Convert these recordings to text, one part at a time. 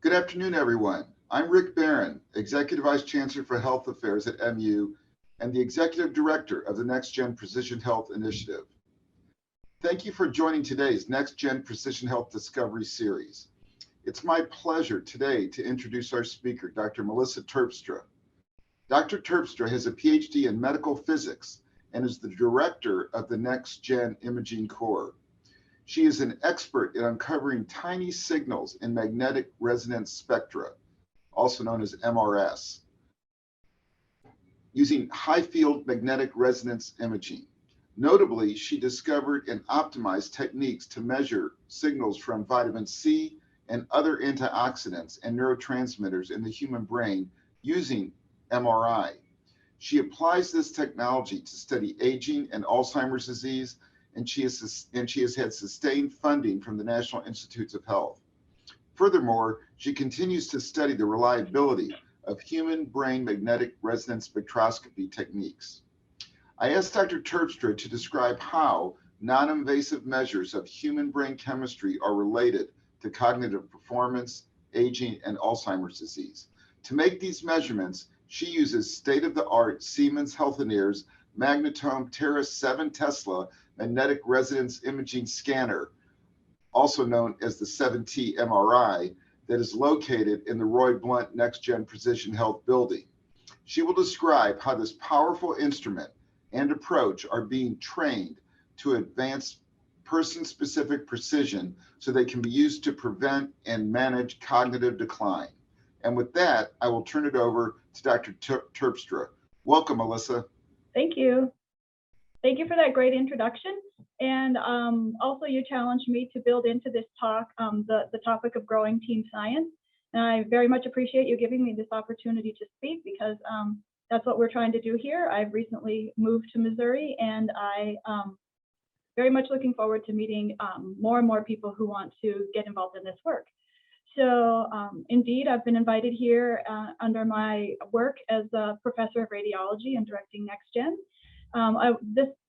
Good afternoon, everyone. I'm Rick Barron, Executive Vice Chancellor for Health Affairs at MU and the Executive Director of the NextGen Precision Health Initiative. Thank you for joining today's NextGen Precision Health Discovery Series. It's my pleasure today to introduce our speaker, Dr. Melissa Terpstra. Dr. Terpstra has a PhD in medical physics and is the director of the NextGen Imaging Core. She is an expert in uncovering tiny signals in magnetic resonance spectra, also known as MRS, using high-field magnetic resonance imaging. Notably, she discovered and optimized techniques to measure signals from vitamin C and other antioxidants and neurotransmitters in the human brain using MRI. She applies this technology to study aging and Alzheimer's disease, and she has had sustained funding from the National Institutes of Health. Furthermore, she continues to study the reliability of human brain magnetic resonance spectroscopy techniques. I asked Dr. Terpstra to describe how non-invasive measures of human brain chemistry are related to cognitive performance, aging, and Alzheimer's disease. To make these measurements, she uses state-of-the-art Siemens Healthineers Magnetome Terra 7 Tesla magnetic resonance imaging scanner, also known as the 7T MRI, that is located in the Roy Blunt NextGen Precision Health building. She will describe how this powerful instrument and approach are being trained to advance person-specific precision so they can be used to prevent and manage cognitive decline. And with that, I will turn it over to Dr. Terpstra. Welcome, Melissa. Thank you. Thank you for that great introduction. And also you challenged me to build into this talk the topic of growing team science. And I very much appreciate you giving me this opportunity to speak because that's what we're trying to do here. I've recently moved to Missouri and I very much looking forward to meeting more and more people who want to get involved in this work. So indeed, I've been invited here under my work as a professor of radiology and directing NextGen.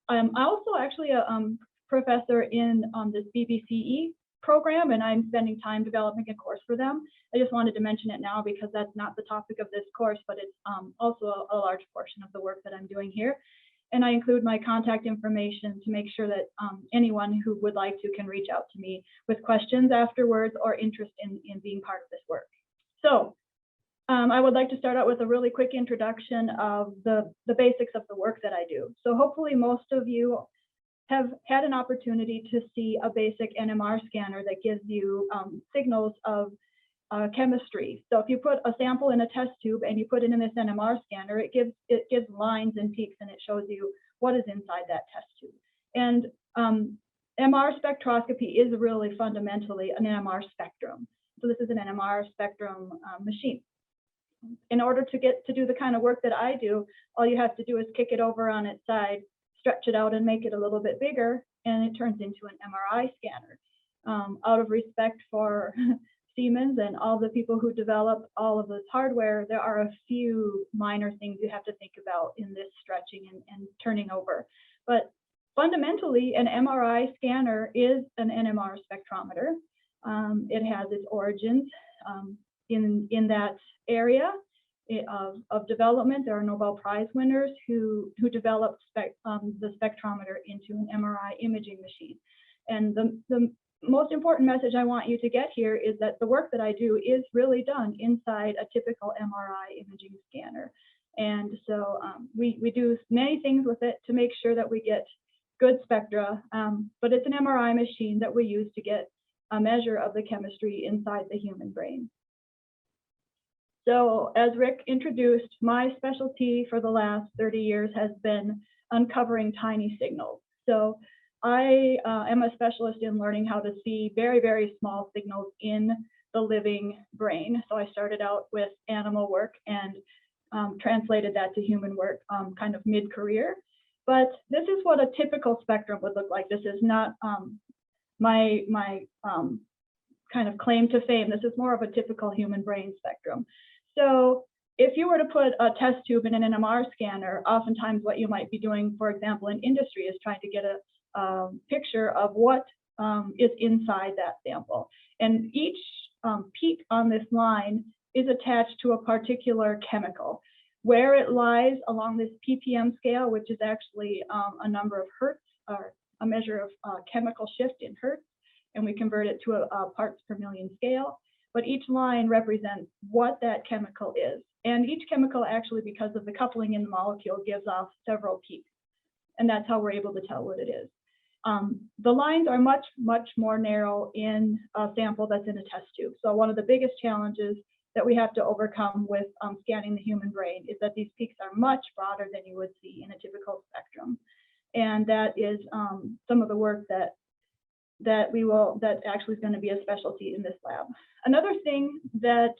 I'm also actually a professor in this BBCE program, and I'm spending time developing a course for them. I just wanted to mention it now because that's not the topic of this course, but it's also a large portion of the work that I'm doing here. And I include my contact information to make sure that anyone who would like to can reach out to me with questions afterwards or interest in being part of this work. So I would like to start out with a really quick introduction of the basics of the work that I do. So hopefully most of you have had an opportunity to see a basic NMR scanner that gives you signals of chemistry. So if you put a sample in a test tube and you put it in this NMR scanner, it gives lines and peaks and it shows you what is inside that test tube. And MR spectroscopy is really fundamentally an NMR spectrum. So this is an NMR spectrum machine. In order to get to do the kind of work that I do, all you have to do is kick it over on its side, stretch it out and make it a little bit bigger, and it turns into an MRI scanner. Out of respect for Siemens and all the people who develop all of this hardware, there are a few minor things you have to think about in this stretching and turning over. But fundamentally, an MRI scanner is an NMR spectrometer. It has its origins in that area of development. There are Nobel Prize winners who developed the spectrometer into an MRI imaging machine. And the most important message I want you to get here is that the work that I do is really done inside a typical MRI imaging scanner. And so we do many things with it to make sure that we get good spectra, but it's an MRI machine that we use to get a measure of the chemistry inside the human brain. So as Rick introduced, my specialty for the last 30 years has been uncovering tiny signals. So I am a specialist in learning how to see very, very small signals in the living brain. So I started out with animal work and translated that to human work kind of mid-career. But this is what a typical spectrum would look like. This is not my kind of claim to fame. This is more of a typical human brain spectrum. So if you were to put a test tube in an NMR scanner, oftentimes what you might be doing, for example, in industry is trying to get a picture of what is inside that sample. And each peak on this line is attached to a particular chemical. Where it lies along this ppm scale, which is actually a number of hertz, or a measure of chemical shift in hertz, and we convert it to a parts per million scale. But each line represents what that chemical is. And each chemical actually, because of the coupling in the molecule, gives off several peaks. And that's how we're able to tell what it is. The lines are much, much more narrow in a sample that's in a test tube. So one of the biggest challenges that we have to overcome with scanning the human brain is that these peaks are much broader than you would see in a typical spectrum. And that is some of the work that actually is going to be a specialty in this lab. Another thing that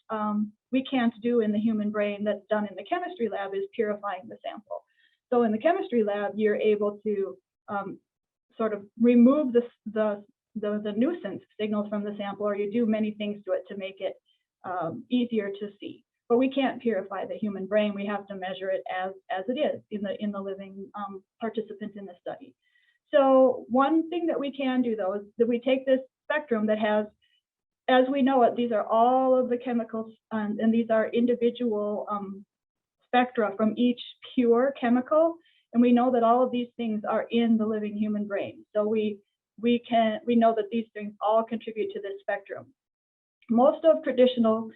we can't do in the human brain that's done in the chemistry lab is purifying the sample. So in the chemistry lab, you're able to sort of remove the nuisance signals from the sample, or you do many things to it to make it easier to see. But we can't purify the human brain. We have to measure it as it is in the living participant in the study. So one thing that we can do, though, is that we take this spectrum that has, as we know it, these are all of the chemicals, and these are individual spectra from each pure chemical, and we know that all of these things are in the living human brain. So we know that these things all contribute to this spectrum. Most of traditional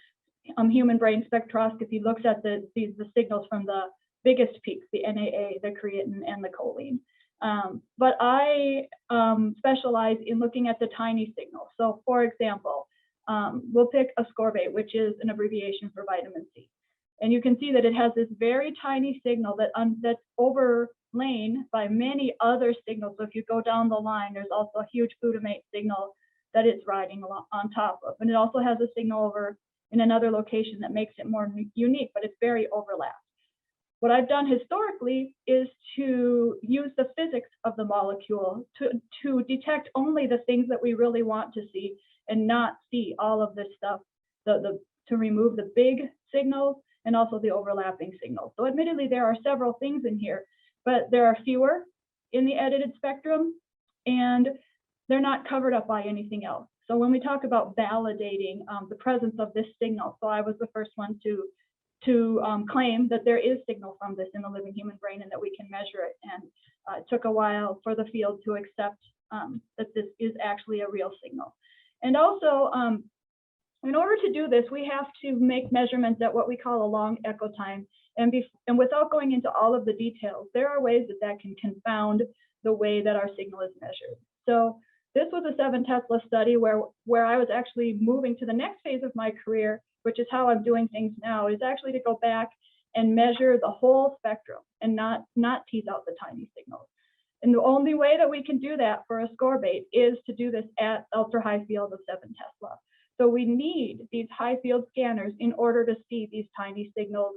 human brain spectroscopy looks at the signals from the biggest peaks, the NAA, the creatine, and the choline. But I specialize in looking at the tiny signals. So for example, we'll pick ascorbate, which is an abbreviation for vitamin C. And you can see that it has this very tiny signal that's overlain by many other signals. So if you go down the line, there's also a huge glutamate signal that it's riding on top of. And it also has a signal over in another location that makes it more unique, but it's very overlapped. What I've done historically is to use the physics of the molecule to detect only the things that we really want to see and not see all of this stuff, to remove the big signals and also the overlapping signals. So admittedly, there are several things in here, but there are fewer in the edited spectrum, and they're not covered up by anything else. So when we talk about validating the presence of this signal, so I was the first one to claim that there is signal from this in the living human brain and that we can measure it. And it took a while for the field to accept that this is actually a real signal. And also, in order to do this, we have to make measurements at what we call a long echo time. And without going into all of the details, there are ways that can confound the way that our signal is measured. So this was a 7 Tesla study where I was actually moving to the next phase of my career, which is how I'm doing things now, is actually to go back and measure the whole spectrum and not tease out the tiny signals. And the only way that we can do that for ascorbate is to do this at ultra high field of 7 Tesla. So we need these high field scanners in order to see these tiny signals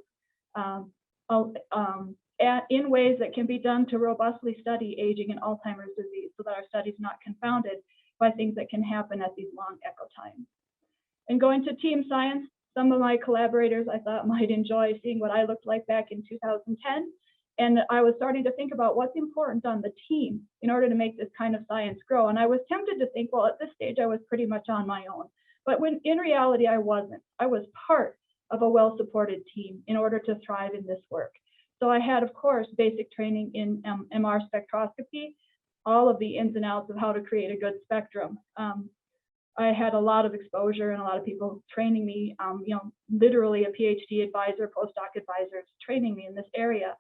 in ways that can be done to robustly study aging and Alzheimer's disease, so that our study is not confounded by things that can happen at these long echo times. And going to team science, some of my collaborators I thought might enjoy seeing what I looked like back in 2010. And I was starting to think about what's important on the team in order to make this kind of science grow. And I was tempted to think, well, at this stage, I was pretty much on my own. But when in reality, I wasn't. I was part of a well-supported team in order to thrive in this work. So I had, of course, basic training in MR spectroscopy, all of the ins and outs of how to create a good spectrum. I had a lot of exposure and a lot of people training me, literally a PhD advisor, postdoc advisors training me in this area.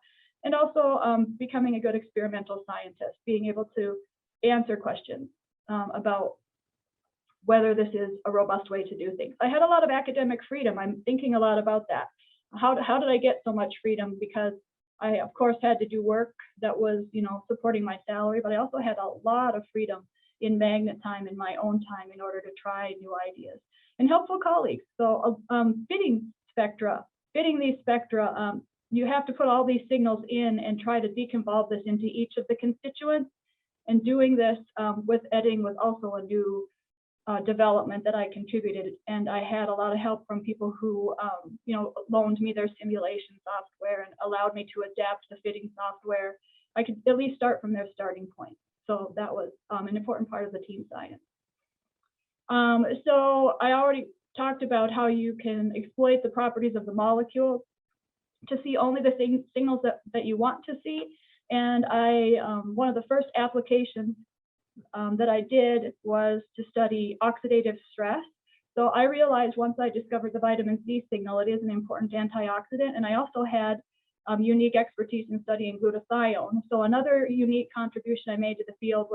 And also becoming a good experimental scientist, being able to answer questions about whether this is a robust way to do things. I had a lot of academic freedom. I'm thinking a lot about that. How did I get so much freedom? Because I, of course, had to do work that was, supporting my salary, but I also had a lot of freedom in magnet time, in my own time, in order to try new ideas. And helpful colleagues. So fitting these spectra, you have to put all these signals in and try to deconvolve this into each of the constituents. And doing this with editing was also a new development that I contributed. And I had a lot of help from people who, loaned me their simulation software and allowed me to adapt the fitting software. I could at least start from their starting point. So that was an important part of the team science. So I already talked about how you can exploit the properties of the molecule to see only the signals that you want to see. And one of the first applications that I did was to study oxidative stress. So I realized once I discovered the vitamin C signal, it is an important antioxidant. And I also had unique expertise in studying glutathione. So another unique contribution I made to the field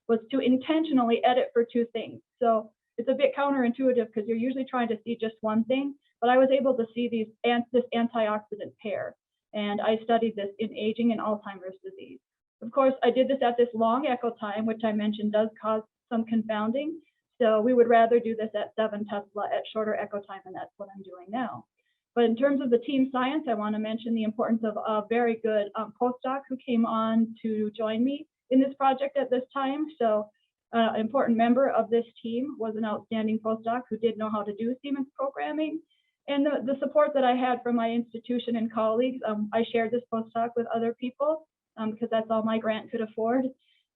was to intentionally edit for two things. So it's a bit counterintuitive because you're usually trying to see just one thing, but I was able to see this antioxidant pair. And I studied this in aging and Alzheimer's disease. Of course, I did this at this long echo time, which I mentioned does cause some confounding. So we would rather do this at 7 Tesla at shorter echo time, and that's what I'm doing now. But in terms of the team science, I want to mention the importance of a very good postdoc who came on to join me in this project at this time. So an important member of this team was an outstanding postdoc who did know how to do Siemens programming. And the support that I had from my institution and colleagues, I shared this postdoc with other people because that's all my grant could afford.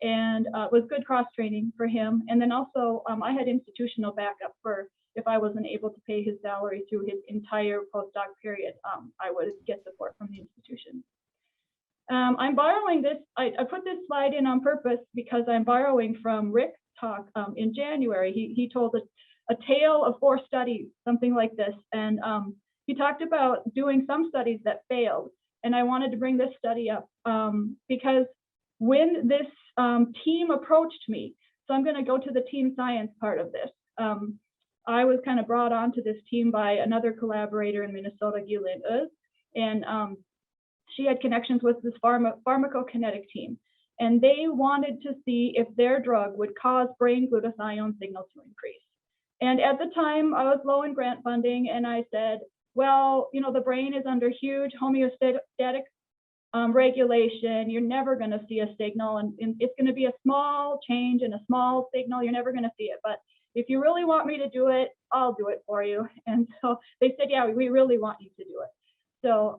And it was good cross-training for him. And then also I had institutional backup for if I wasn't able to pay his salary through his entire postdoc period, I would get support from the institution. I'm borrowing this, I put this slide in on purpose because I'm borrowing from Rick's talk in January. He told a tale of 4 studies, something like this. And he talked about doing some studies that failed. And I wanted to bring this study up because when this team approached me, so I'm going to go to the team science part of this. I was kind of brought onto this team by another collaborator in Minnesota, Gillian Uz, and she had connections with this pharmacokinetic team. And they wanted to see if their drug would cause brain glutathione signal to increase. And at the time, I was low in grant funding, and I said, well, you know, the brain is under huge homeostatic regulation. You're never going to see a signal, and it's going to be a small change and a small signal. You're never going to see it. But if you really want me to do it, I'll do it for you. And so they said, yeah, we really want you to do it. So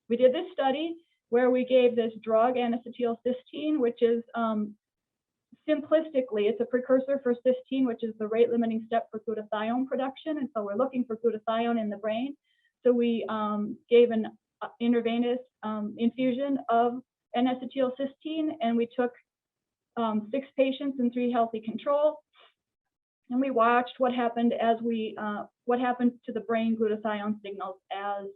we did this study where we gave this drug, N-acetylcysteine, which is simplistically, it's a precursor for cysteine, which is the rate limiting step for glutathione production. And so we're looking for glutathione in the brain. So we gave an intravenous infusion of N-acetylcysteine, and we took 6 patients and 3 healthy controls. And we watched what happened as what happened to the brain glutathione signals as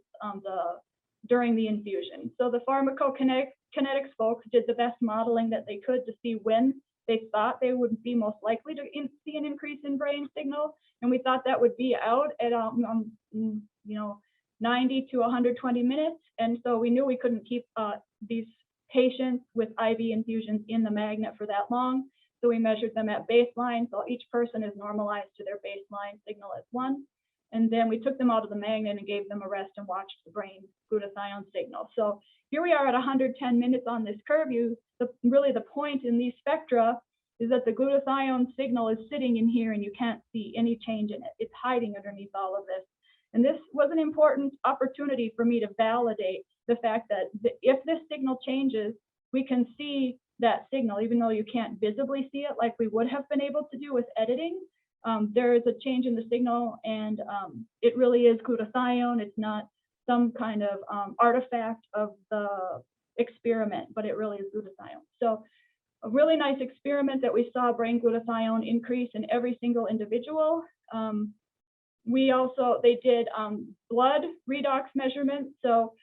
during the infusion. So the pharmacokinetics folks did the best modeling that they could to see when they thought they would be most likely to see an increase in brain signal, and we thought that would be out at 90 to 120 minutes. And so we knew we couldn't keep these patients with IV infusions in the magnet for that long. So we measured them at baseline. So each person is normalized to their baseline signal as 1. And then we took them out of the magnet and gave them a rest and watched the brain glutathione signal. So here we are at 110 minutes on this curve. Really the point in these spectra is that the glutathione signal is sitting in here and you can't see any change in it. It's hiding underneath all of this. And this was an important opportunity for me to validate the fact that if this signal changes, we can see that signal, even though you can't visibly see it like we would have been able to do with editing. There is a change in the signal, and it really is glutathione. It's not some kind of artifact of the experiment, but it really is glutathione. So a really nice experiment that we saw brain glutathione increase in every single individual. They did blood redox measurements. So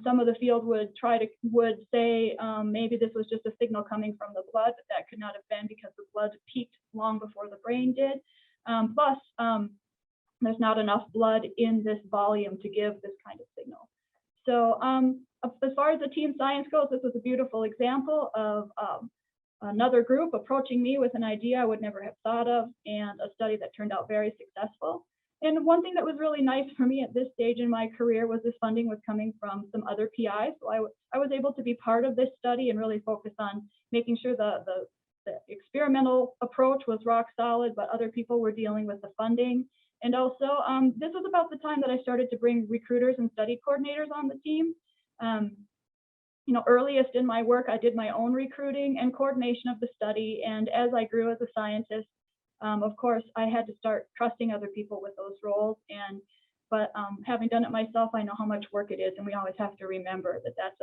some of the field would say maybe this was just a signal coming from the blood, but that could not have been because the blood peaked long before the brain did. Plus, there's not enough blood in this volume to give this kind of signal. So as far as the team science goes, this was a beautiful example of another group approaching me with an idea I would never have thought of, and a study that turned out very successful. And one thing that was really nice for me at this stage in my career was this funding was coming from some other PIs. So I was able to be part of this study and really focus on making sure the experimental approach was rock solid, but other people were dealing with the funding. And also, this was about the time that I started to bring recruiters and study coordinators on the team. Earliest in my work, I did my own recruiting and coordination of the study. And as I grew as a scientist, Of course, I had to start trusting other people with those roles, but having done it myself, I know how much work it is, and we always have to remember that that's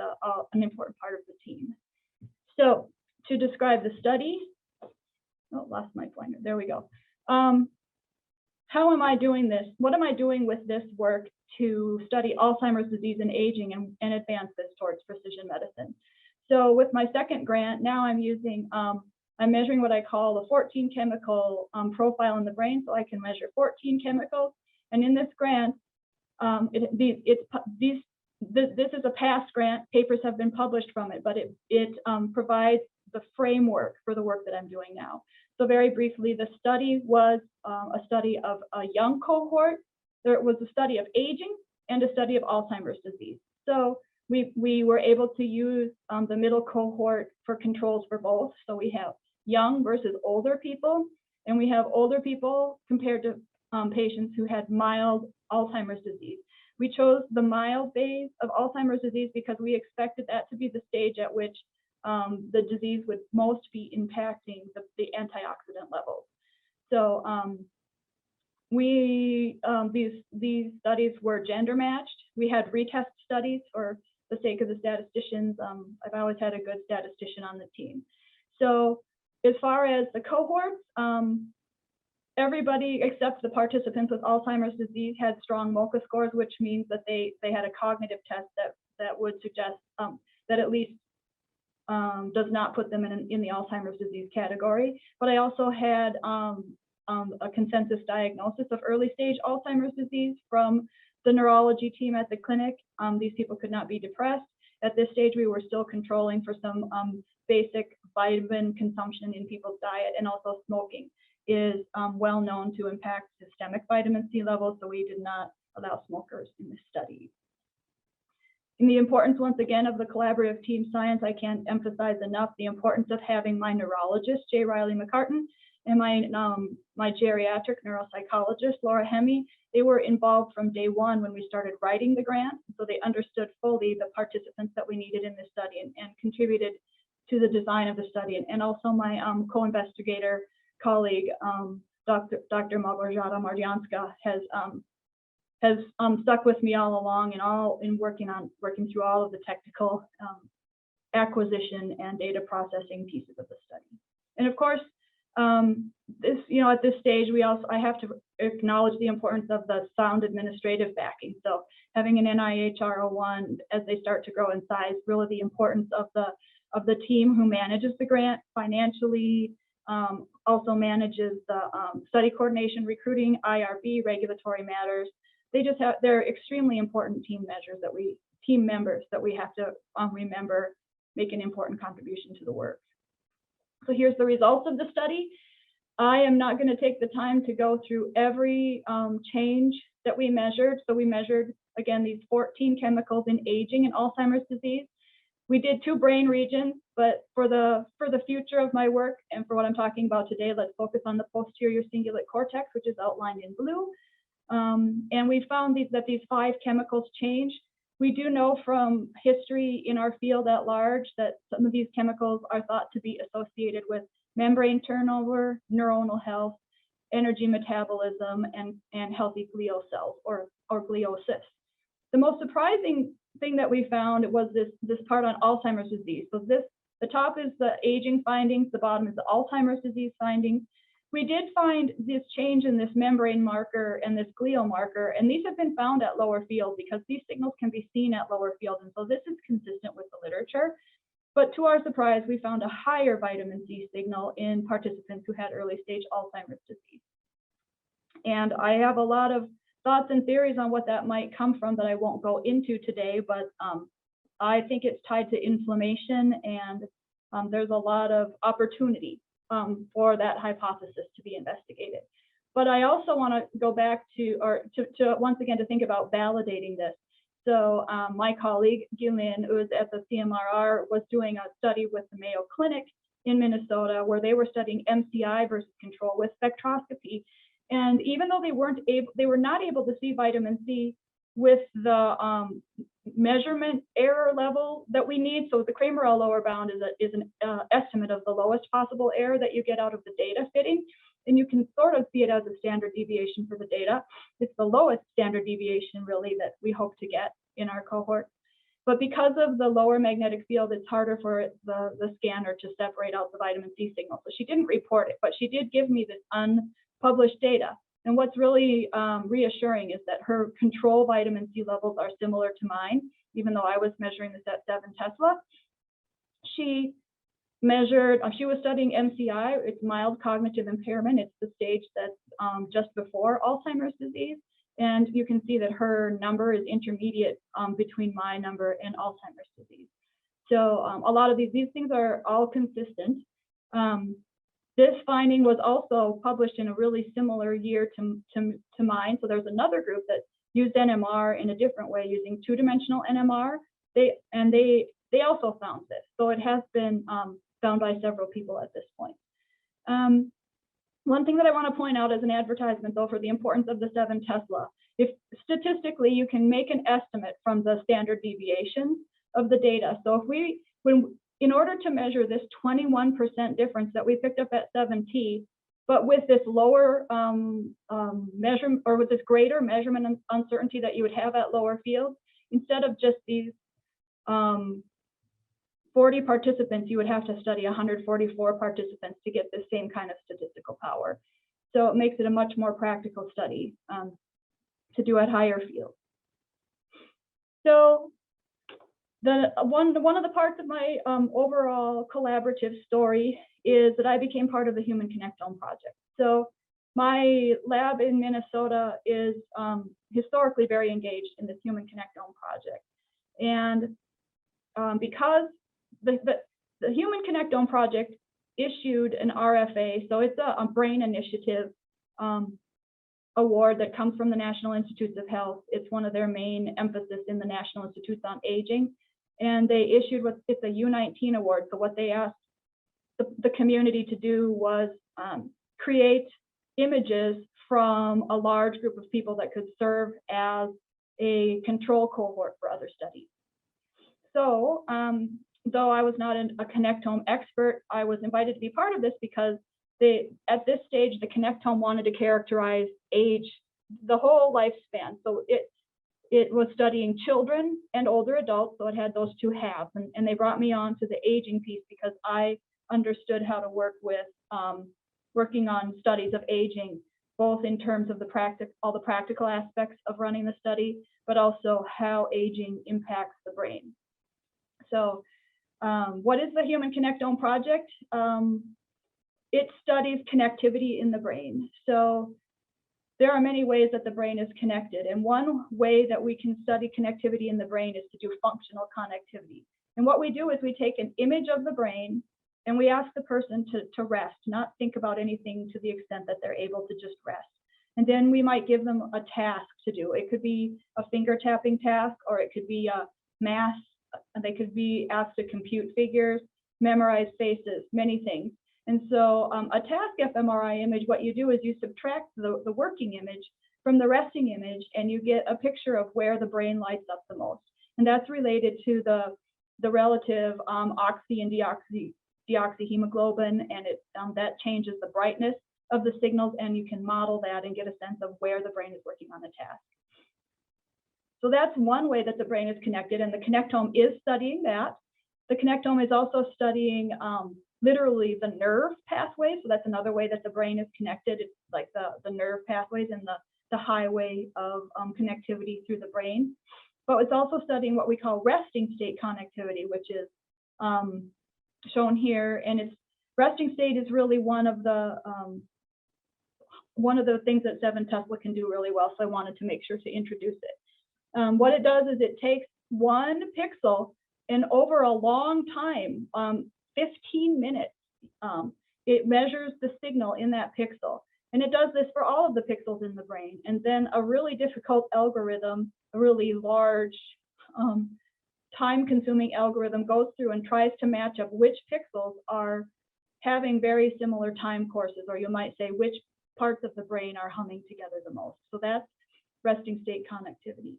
an important part of the team. So to describe the study, oh, lost my pointer, there we go. How am I doing this? What am I doing with this work to study Alzheimer's disease and aging and advance this towards precision medicine? So with my second grant, now I'm using, I'm measuring what I call the 14 chemical profile in the brain, so I can measure 14 chemicals. And in this grant, this is a past grant, papers have been published from it, but it provides the framework for the work that I'm doing now. So very briefly, the study was a study of a young cohort. There was a study of aging and a study of Alzheimer's disease. So we were able to use the middle cohort for controls for both. So we have young versus older people, and we have older people compared to patients who had mild Alzheimer's disease. We chose the mild phase of Alzheimer's disease because we expected that to be the stage at which the disease would most be impacting the antioxidant levels. So these studies were gender matched. We had retest studies for the sake of the statisticians. I've always had a good statistician on the team. So as far as the cohorts, everybody except the participants with Alzheimer's disease had strong MoCA scores, which means that they had a cognitive test that would suggest that at least does not put them in the Alzheimer's disease category. But I also had a consensus diagnosis of early stage Alzheimer's disease from the neurology team at the clinic. These people could not be depressed. At this stage, we were still controlling for some basic vitamin consumption in people's diet, and also smoking is well known to impact systemic vitamin C levels, so we did not allow smokers in this study. And the importance, once again, of the collaborative team science, I can't emphasize enough the importance of having my neurologist, J. Riley McCartan, and my geriatric neuropsychologist, Laura Hemme. They were involved from day one when we started writing the grant, so they understood fully the participants that we needed in this study and contributed to the design of the study. And also my co-investigator colleague, Dr. Małgorzata Mardianska, has stuck with me all along and working through all of the technical acquisition and data processing pieces of the study. And of course, at this stage, I have to acknowledge the importance of the sound administrative backing. So having an NIH R01 as they start to grow in size, really the importance of the team who manages the grant financially, also manages the study coordination, recruiting, IRB, regulatory matters. They're extremely important team members that we have to remember make an important contribution to the work. So here's the results of the study. I am not going to take the time to go through every change that we measured. So we measured, again, these 14 chemicals in aging and Alzheimer's disease. We did 2 brain regions, but for the future of my work and for what I'm talking about today, let's focus on the posterior cingulate cortex, which is outlined in blue. And we found that these 5 chemicals change. We do know from history in our field at large that some of these chemicals are thought to be associated with membrane turnover, neuronal health, energy metabolism, and healthy glial cells or gliosis. The most surprising thing that we found was this part on Alzheimer's disease. So the top is the aging findings, the bottom is the Alzheimer's disease findings. We did find this change in this membrane marker and this glial marker, and these have been found at lower field because these signals can be seen at lower field, and so this is consistent with the literature. But to our surprise, we found a higher vitamin C signal in participants who had early stage Alzheimer's disease. And I have a lot of thoughts and theories on what that might come from that I won't go into today, but I think it's tied to inflammation, and there's a lot of opportunity for that hypothesis to be investigated. But I also want to go back to once again to think about validating this. So my colleague Gillian, who is at the CMRR, was doing a study with the Mayo Clinic in Minnesota where they were studying MCI versus control with spectroscopy. And even though they were not able to see vitamin C with the measurement error level that we need. So the Kramer-L lower bound is an estimate of the lowest possible error that you get out of the data fitting. and you can sort of see it as a standard deviation for the data. It's the lowest standard deviation really that we hope to get in our cohort. But because of the lower magnetic field, it's harder for the scanner to separate out the vitamin C signal. So she didn't report it, but she did give me this unpublished data. And what's really reassuring is that her control vitamin C levels are similar to mine, even though I was measuring this at 7 Tesla. She measured, she was studying MCI, it's mild cognitive impairment. It's the stage that's just before Alzheimer's disease. And you can see that her number is intermediate between my number and Alzheimer's disease. So a lot of these things are all consistent. This finding was also published in a really similar year to mine. So there's another group that used NMR in a different way using 2-dimensional NMR. They also found this. So it has been found by several people at this point. One thing that I want to point out as an advertisement, though, for the importance of the 7 Tesla, if statistically you can make an estimate from the standard deviation of the data. So if in order to measure this 21% difference that we picked up at 7T, but with this lower measurement, or with this greater measurement uncertainty that you would have at lower fields, instead of just these 40 participants, you would have to study 144 participants to get the same kind of statistical power. So it makes it a much more practical study to do at higher fields. So one of the parts of my overall collaborative story is that I became part of the Human Connectome project. So my lab in Minnesota is historically very engaged in this Human Connectome project. And because the Human Connectome project issued an RFA, so it's a brain initiative award that comes from the National Institutes of Health. It's one of their main emphasis in the National Institutes on Aging. And they issued it's a U19 award. So what they asked the community to do was create images from a large group of people that could serve as a control cohort for other studies. So though I was not a Connectome expert, I was invited to be part of this because at this stage, the Connectome wanted to characterize age, the whole lifespan. So it was studying children and older adults, so it had those two halves. And they brought me on to the aging piece because I understood how to work with working on studies of aging, both in terms of all the practical aspects of running the study, but also how aging impacts the brain. So what is the Human Connectome Project? It studies connectivity in the brain. So there are many ways that the brain is connected. And one way that we can study connectivity in the brain is to do functional connectivity. And what we do is we take an image of the brain and we ask the person to rest, not think about anything to the extent that they're able to just rest. And then we might give them a task to do. It could be a finger tapping task, or it could be a math. They could be asked to compute figures, memorize faces, many things. And so a task fMRI image, what you do is you subtract the working image from the resting image, and you get a picture of where the brain lights up the most. And that's related to the relative oxy and deoxyhemoglobin, and that changes the brightness of the signals, and you can model that and get a sense of where the brain is working on the task. So that's one way that the brain is connected, and the Connectome is studying that. The Connectome is also studying literally the nerve pathways. So that's another way that the brain is connected. It's like the nerve pathways and the highway of connectivity through the brain. But it's also studying what we call resting state connectivity, which is shown here. And it's resting state is really one of the things that 7 Tesla can do really well. So I wanted to make sure to introduce it. What it does is it takes one pixel, and over a long time, 15 minutes, it measures the signal in that pixel. And it does this for all of the pixels in the brain. And then a really difficult algorithm, a really large, time-consuming algorithm goes through and tries to match up which pixels are having very similar time courses, or you might say which parts of the brain are humming together the most. So that's resting state connectivity.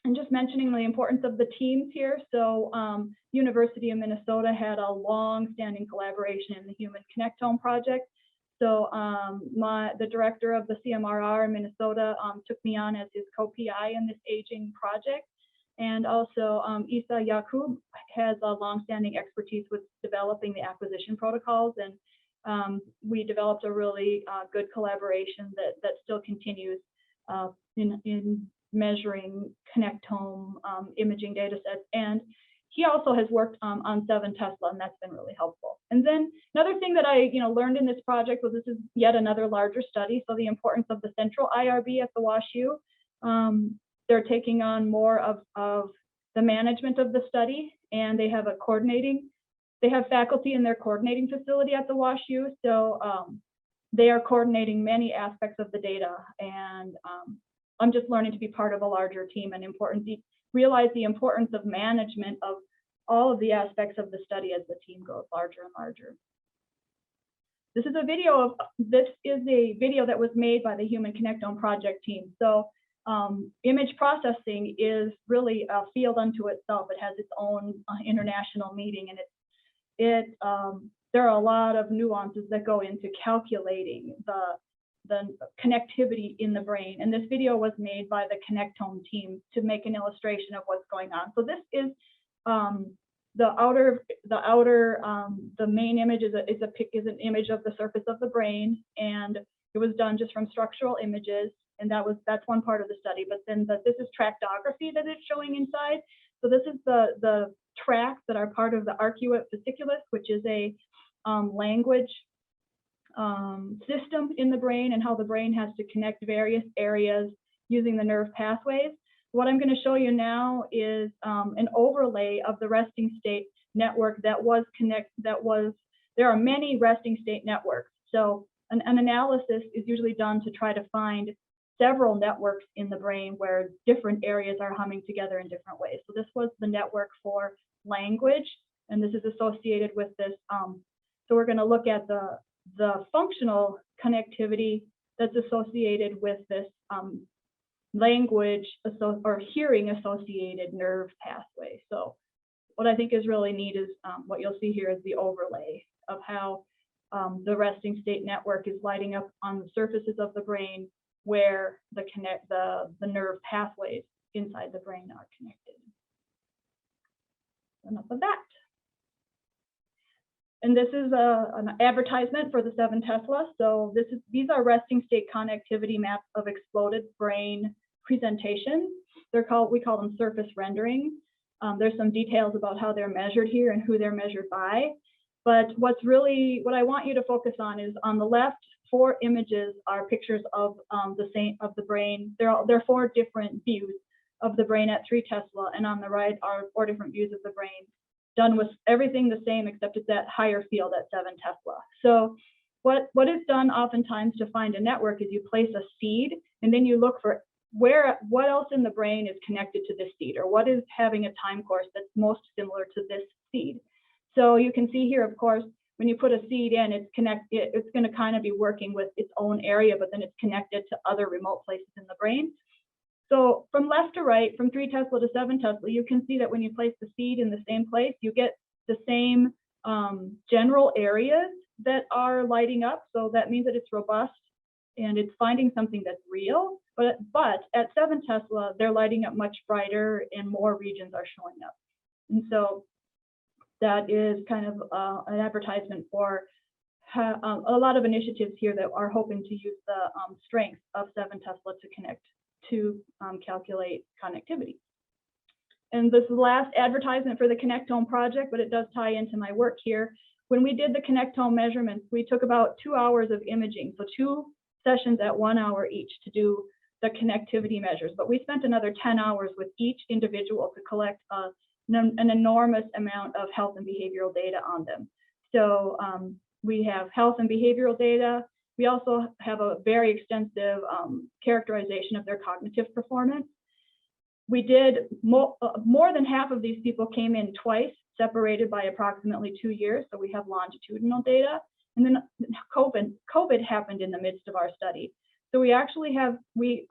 And just mentioning the importance of the teams here. So University of Minnesota had a long-standing collaboration in the Human Connectome project. So the director of the CMRR in Minnesota took me on as his co-PI in this aging project. And also Isa Yakub has a longstanding expertise with developing the acquisition protocols. And we developed a really good collaboration that still continues in measuring Connectome imaging data sets. And he also has worked on 7 Tesla, and that's been really helpful. And then another thing that I learned in this project was this is yet another larger study. So the importance of the central IRB at the WashU. They're taking on more of the management of the study, and they have they have faculty in their coordinating facility at the WashU. So they are coordinating many aspects of the data. And I'm just learning to be part of a larger team and realize the importance of management of all of the aspects of the study as the team grows larger and larger. This is a video that was made by the Human Connectome project team. So image processing is really a field unto itself. It has its own international meeting, and there are a lot of nuances that go into calculating the connectivity in the brain. And this video was made by the Connectome team to make an illustration of what's going on. So this is the main image is an image of the surface of the brain, and it was done just from structural images, and that's one part of the study. But then this is tractography that it's showing inside. So this is the tracks that are part of the arcuate fasciculus, which is a language system in the brain, and how the brain has to connect various areas using the nerve pathways. What I'm going to show you now is an overlay of the resting state network there are many resting state networks. So an analysis is usually done to try to find several networks in the brain where different areas are humming together in different ways. So this was the network for language, and this is associated with this. So we're going to look at the functional connectivity that's associated with this language or hearing associated nerve pathway. So what I think is really neat is what you'll see here is the overlay of how the resting state network is lighting up on the surfaces of the brain where the nerve pathways inside the brain are connected. Enough of that. And this is an advertisement for the 7 Tesla. So these are resting state connectivity maps of exploded brain presentations. We call them surface rendering. There's some details about how they're measured here and who they're measured by. But what I want you to focus on is on the left, 4 images are pictures of the brain. There are 4 different views of the brain at 3 Tesla, and on the right are 4 different views of the brain, done with everything the same except it's at higher field at 7 Tesla. So what is done oftentimes to find a network is you place a seed, and then you look for what else in the brain is connected to this seed, or what is having a time course that's most similar to this seed. So you can see here, of course, when you put a seed in, it's going to kind of be working with its own area, but then it's connected to other remote places in the brain. So from left to right, from 3 Tesla to 7 Tesla, you can see that when you place the seed in the same place, you get the same general areas that are lighting up. So that means that it's robust and it's finding something that's real. But at 7 Tesla, they're lighting up much brighter and more regions are showing up. And so that is kind of an advertisement for a lot of initiatives here that are hoping to use the strength of 7 Tesla to connect to calculate connectivity. And this is the last advertisement for the Connectome project, but it does tie into my work here. When we did the Connectome measurements, we took about 2 hours of imaging, so 2 sessions at 1 hour each to do the connectivity measures. But we spent another 10 hours with each individual to collect an enormous amount of health and behavioral data on them. So we have health and behavioral data. We also have a very extensive characterization of their cognitive performance. We did more than half of these people came in twice, separated by approximately 2 years. So we have longitudinal data. And then COVID happened in the midst of our study. So we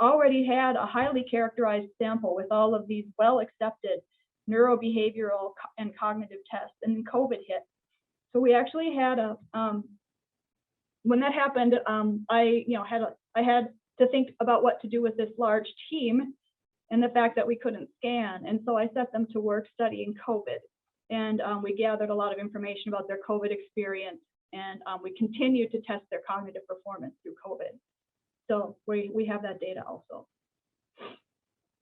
already had a highly characterized sample with all of these well-accepted neurobehavioral and cognitive tests, and then COVID hit. So we actually had when that happened, I had to think about what to do with this large team and the fact that we couldn't scan. And so I set them to work studying COVID. And we gathered a lot of information about their COVID experience, and we continued to test their cognitive performance through COVID. So we have that data also.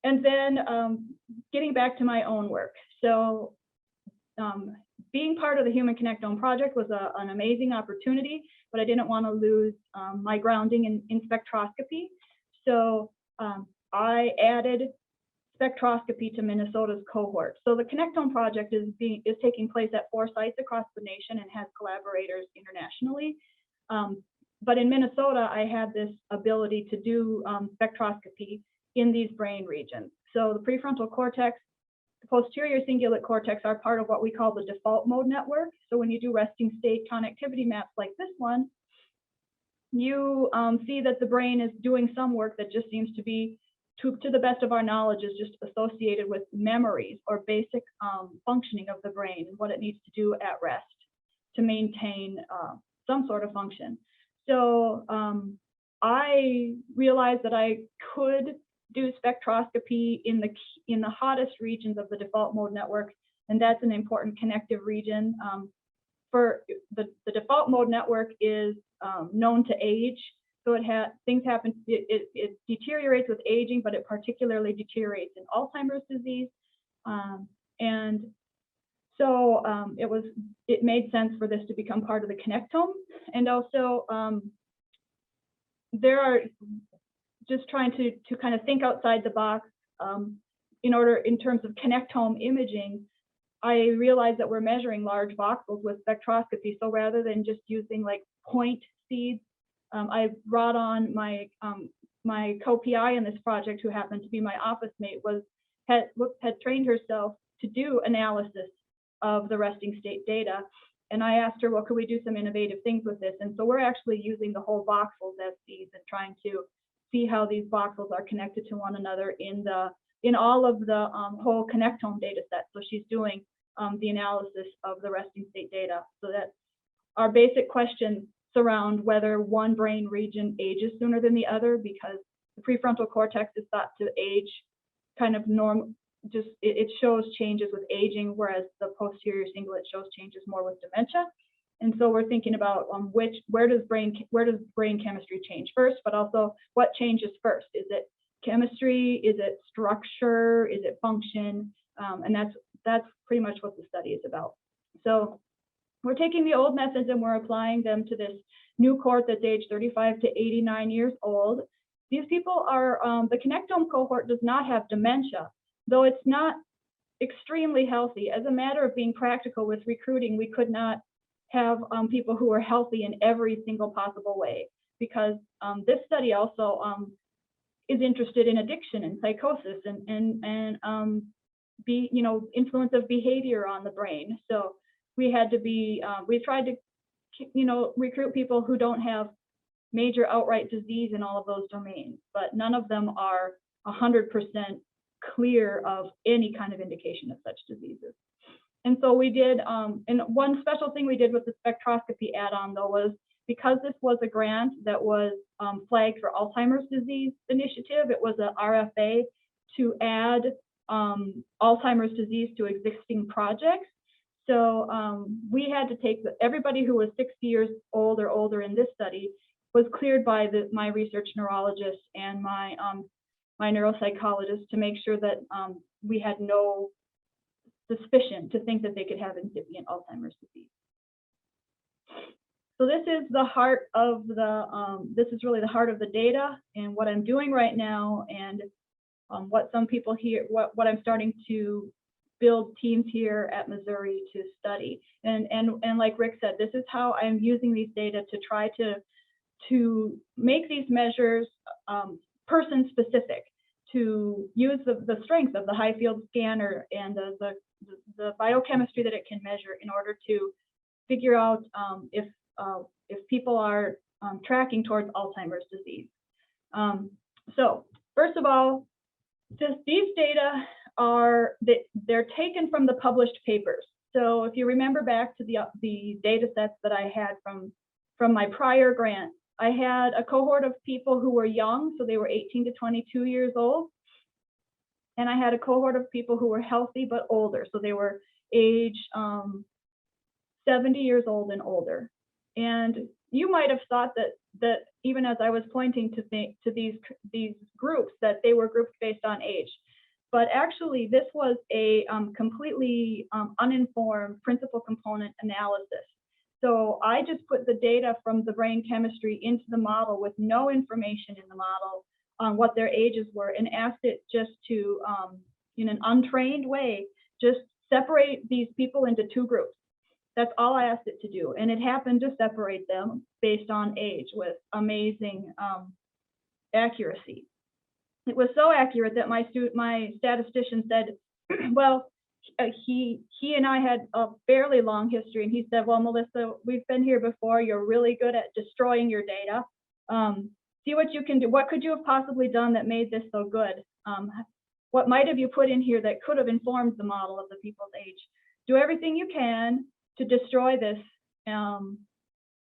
And then getting back to my own work. So being part of the Human Connectome project was an amazing opportunity, but I didn't want to lose my grounding in spectroscopy. So I added spectroscopy to Minnesota's cohort. So the Connectome project is taking place at 4 sites across the nation and has collaborators internationally. But in Minnesota, I had this ability to do spectroscopy in these brain regions. So the prefrontal cortex, the posterior cingulate cortex are part of what we call the default mode network. So when you do resting state connectivity maps like this one, you see that the brain is doing some work that just seems to be, to the best of our knowledge, is just associated with memories or basic functioning of the brain and what it needs to do at rest to maintain some sort of function. So I realized that I could do spectroscopy in the hottest regions of the default mode network, and that's an important connective region. For the default mode network is known to age, so things happen. It deteriorates with aging, but it particularly deteriorates in Alzheimer's disease, and so it made sense for this to become part of the Connectome. And also there are just trying to kind of think outside the box in terms of Connectome imaging. I realized that we're measuring large voxels with spectroscopy. So rather than just using like point seeds, I brought on my co-PI in this project, who happened to be my office mate, had trained herself to do analysis of the resting state data. And I asked her, well, could we do some innovative things with this? And so we're actually using the whole voxels as seeds and trying to see how these voxels are connected to one another in all of the whole Connectome data set. So she's doing the analysis of the resting state data. So that our basic questions surround whether one brain region ages sooner than the other, because the prefrontal cortex is thought to age kind of normal. Just it shows changes with aging, whereas the posterior cingulate shows changes more with dementia. And so we're thinking about where does brain chemistry change first, but also what changes first? Is it chemistry? Is it structure? Is it function? And that's pretty much what the study is about. So we're taking the old methods and we're applying them to this new cohort that's aged 35 to 89 years old. These people are, the Connectome cohort does not have dementia, though it's not extremely healthy. As a matter of being practical with recruiting, we could not have people who are healthy in every single possible way, because this study also is interested in addiction and psychosis and influence of behavior on the brain. So we had to be, we tried to, recruit people who don't have major outright disease in all of those domains, but none of them are 100% clear of any kind of indication of such diseases. And so we did, and one special thing we did with the spectroscopy add-on, though, was because this was a grant that was flagged for Alzheimer's disease initiative, it was an RFA to add Alzheimer's disease to existing projects. So we had to take everybody who was 60 years old or older in this study was cleared by my research neurologist and my neuropsychologist to make sure that we had no suspicion to think that they could have incipient Alzheimer's disease. So this is the heart of this is really the heart of the data and what I'm doing right now, and what some people here, what I'm starting to build teams here at Missouri to study. And like Rick said, this is how I'm using these data to try to make these measures person specific, to use the strength of the high field scanner and the biochemistry that it can measure in order to figure out if people are tracking towards Alzheimer's disease. So first of all, these data they're taken from the published papers. So if you remember back to the data sets that I had from from my prior grant. I had a cohort of people who were young, so they were 18 to 22 years old. And I had a cohort of people who were healthy but older, so they were age 70 years old and older. And you might have thought that even as I was pointing to these groups, that they were grouped based on age. But actually, this was a completely uninformed principal component analysis. So I just put the data from the brain chemistry into the model with no information in the model on what their ages were, and asked it just to, in an untrained way, just separate these people into two groups. That's all I asked it to do. And it happened to separate them based on age with amazing accuracy. It was so accurate that my statistician said, well, he and I had a fairly long history, and he said, well, Melissa, we've been here before. You're really good at destroying your data. See what you can do. What could you have possibly done that made this so good? What might have you put in here that could have informed the model of the people's age? Do everything you can to destroy this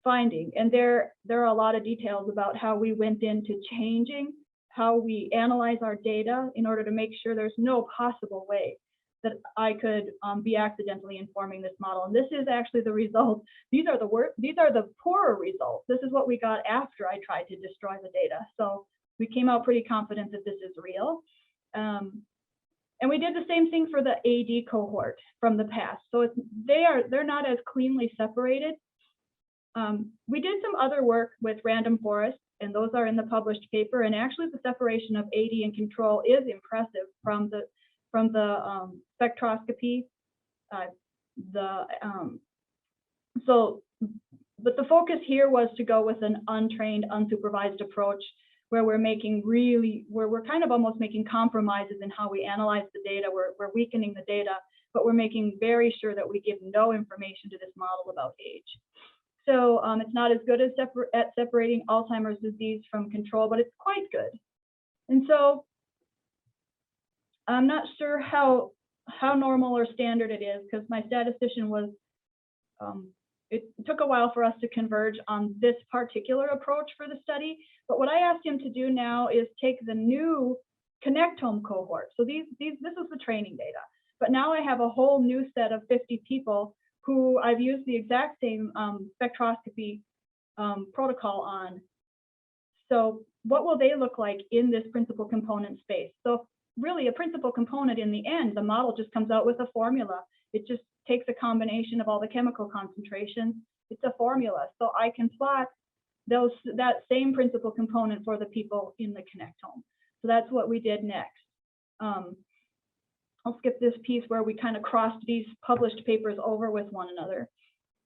finding. And there are a lot of details about how we went into changing how we analyze our data in order to make sure there's no possible way that I could be accidentally informing this model. And this is actually the result. These are the poorer results. This is what we got after I tried to destroy the data. So we came out pretty confident that this is real. And we did the same thing for the AD cohort from the past. So they're not as cleanly separated. We did some other work with random forests, and those are in the published paper. And actually, the separation of AD and control is impressive from the spectroscopy. But the focus here was to go with an untrained, unsupervised approach, where we're kind of almost making compromises in how we analyze the data. We're weakening the data, but we're making very sure that we give no information to this model about age. So it's not as good as at separating Alzheimer's disease from control, but it's quite good. And so I'm not sure how normal or standard it is, because my statistician was, it took a while for us to converge on this particular approach for the study. But what I asked him to do now is take the new Connectome cohort. So this is the training data. But now I have a whole new set of 50 people who I've used the exact same spectroscopy protocol on. So what will they look like in this principal component space? So really, a principal component in the end, the model just comes out with a formula. It just takes a combination of all the chemical concentrations. It's a formula. So I can plot that same principal component for the people in the Connectome. So that's what we did next. I'll skip this piece where we kind of crossed these published papers over with one another.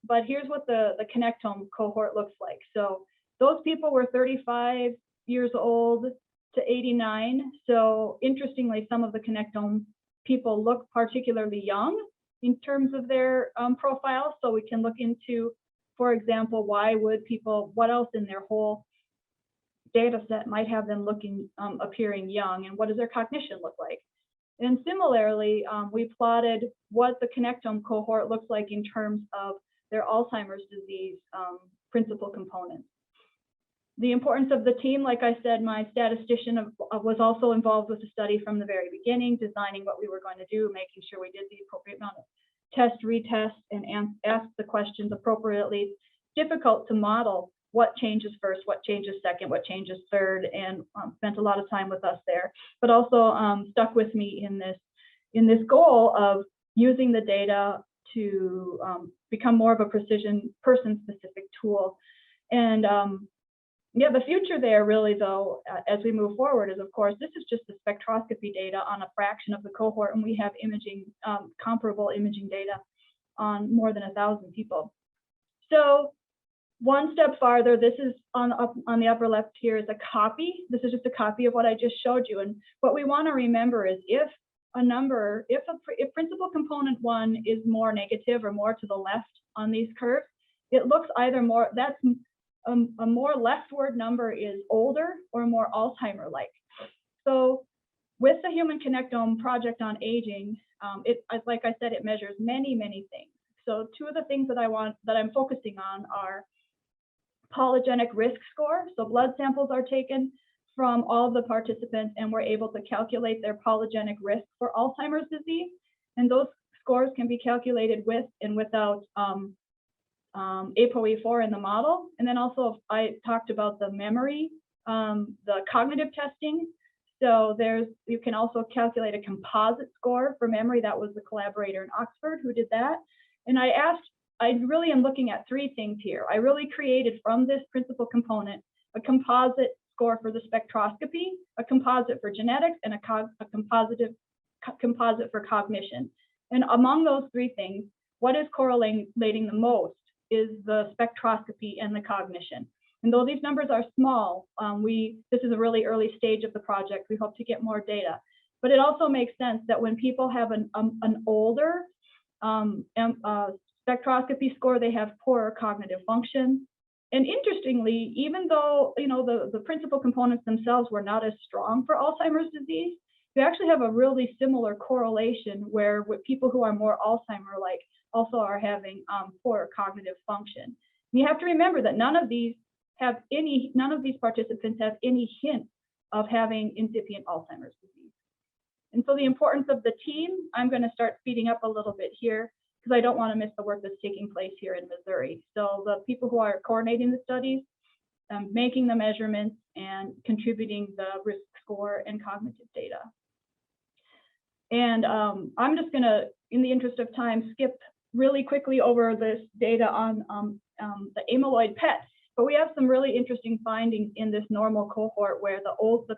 But here's what the Connectome cohort looks like. So those people were 35 years old to 89. So interestingly, some of the Connectome people look particularly young in terms of their profile. So we can look into, for example, what else in their whole data set might have them appearing young, and what does their cognition look like? And similarly, we plotted what the Connectome cohort looks like in terms of their Alzheimer's disease principal components. The importance of the team, like I said, my statistician was also involved with the study from the very beginning, designing what we were going to do, making sure we did the appropriate amount of test, retest, and ask the questions appropriately. It's difficult to model what changes first, what changes second, what changes third, and spent a lot of time with us there, but also stuck with me in this goal of using the data to become more of a precision person-specific tool. And yeah, the future there really, though, as we move forward is, of course, this is just the spectroscopy data on a fraction of the cohort, and we have imaging, comparable imaging data on more than 1,000 people. So one step farther, this is on the upper left here is a copy. This is just a copy of what I just showed you. And what we want to remember is if principal component 1 is more negative or more to the left on these curves, it looks either more, a more leftward number is older or more Alzheimer-like. So with the Human Connectome project on aging, like I said, it measures many, many things. So two of the things that I'm focusing on are polygenic risk score. So blood samples are taken from all of the participants, and we're able to calculate their polygenic risk for Alzheimer's disease. And those scores can be calculated with and without ApoE4 in the model. And then also I talked about the memory, the cognitive testing. So you can also calculate a composite score for memory. That was the collaborator in Oxford who did that. And I really am looking at three things here. I really created from this principal component a composite score for the spectroscopy, a composite for genetics, and a composite for cognition. And among those three things, what is correlating the most is the spectroscopy and the cognition. And though these numbers are small, this is a really early stage of the project. We hope to get more data. But it also makes sense that when people have an older spectroscopy score, they have poorer cognitive function. And interestingly, even though the principal components themselves were not as strong for Alzheimer's disease, you actually have a really similar correlation where with people who are more Alzheimer-like also are having poorer cognitive function. And you have to remember that none of these participants have any hint of having incipient Alzheimer's disease. And so the importance of the team, I'm going to start speeding up a little bit here because I don't want to miss the work that's taking place here in Missouri. So the people who are coordinating the studies, making the measurements, and contributing the risk score and cognitive data. And I'm just going to, in the interest of time, skip really quickly over this data on the amyloid PET. But we have some really interesting findings in this normal cohort where the older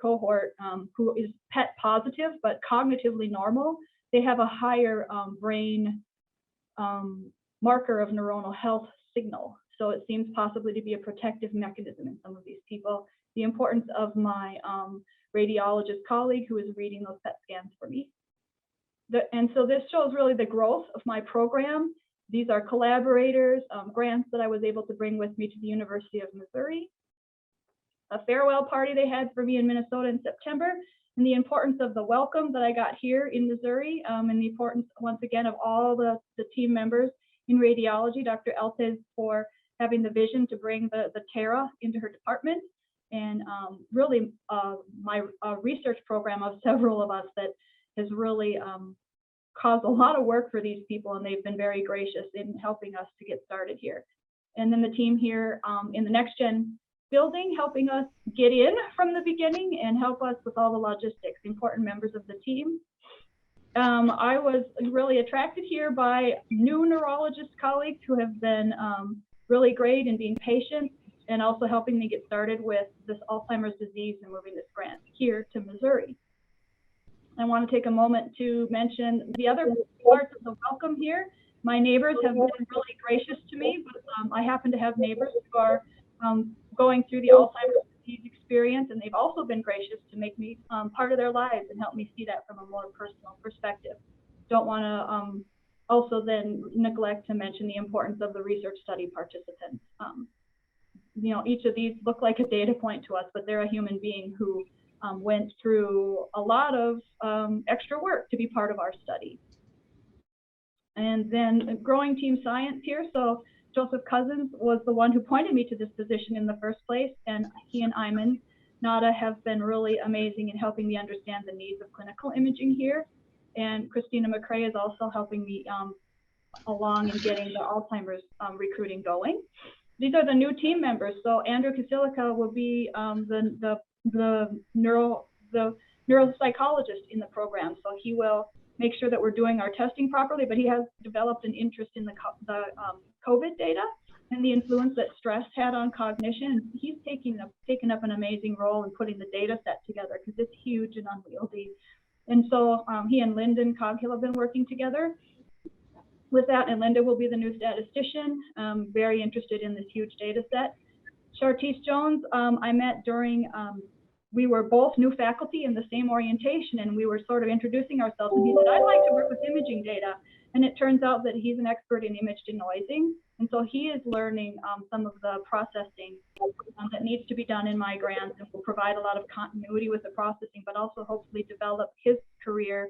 cohort who is PET positive but cognitively normal, they have a higher brain marker of neuronal health signal. So it seems possibly to be a protective mechanism in some of these people. The importance of my radiologist colleague who is reading those PET scans for me. And so this shows really the growth of my program. These are collaborators, grants that I was able to bring with me to the University of Missouri. A farewell party they had for me in Minnesota in September, and the importance of the welcome that I got here in Missouri, and the importance, once again, of all the team members in radiology, Dr. Eltes for having the vision to bring the Terra into her department, and really my research program of several of us that has really caused a lot of work for these people, and they've been very gracious in helping us to get started here. And then the team here in the NextGen building, helping us get in from the beginning and help us with all the logistics, important members of the team. I was really attracted here by new neurologist colleagues who have been really great in being patient and also helping me get started with this Alzheimer's disease and moving this grant here to Missouri. I want to take a moment to mention the other parts of the welcome here. My neighbors have been really gracious to me, but I happen to have neighbors who are going through the Alzheimer's disease experience, and they've also been gracious to make me part of their lives and help me see that from a more personal perspective. Don't want to also then neglect to mention the importance of the research study participants. Each of these look like a data point to us, but they're a human being who went through a lot of extra work to be part of our study. And then growing team science here. So Joseph Cousins was the one who pointed me to this position in the first place, and he and Ayman Nada have been really amazing in helping me understand the needs of clinical imaging here. And Christina McCrae is also helping me along in getting the Alzheimer's recruiting going. These are the new team members. So Andrew Kasilica will be the neuropsychologist in the program. So he will make sure that we're doing our testing properly, but he has developed an interest in the COVID data and the influence that stress had on cognition. He's taken up an amazing role in putting the data set together because it's huge and unwieldy. And so he and Lyndon Coghill have been working together with that, and Linda will be the new statistician, very interested in this huge data set. Chartice Jones, I met during, we were both new faculty in the same orientation, and we were sort of introducing ourselves, and he said, I'd like to work with imaging data. And it turns out that he's an expert in image denoising, and so he is learning some of the processing that needs to be done in my grants, and will provide a lot of continuity with the processing, but also hopefully develop his career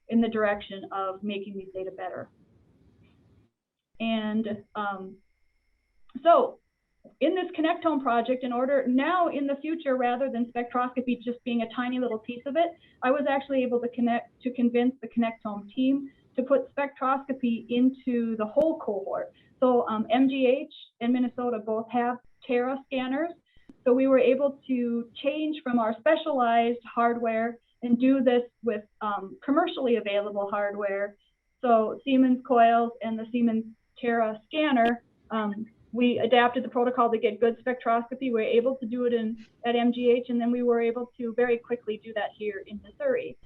in the direction of making these data better. And So in this Connectome project, in the future, rather than spectroscopy just being a tiny little piece of it, I was actually able to convince the Connectome team to put spectroscopy into the whole cohort. So MGH and Minnesota both have Terra scanners. So we were able to change from our specialized hardware and do this with commercially available hardware. So Siemens coils and the Siemens Terra scanner, we adapted the protocol to get good spectroscopy. We were able to do it at MGH, and then we were able to very quickly do that here in Missouri.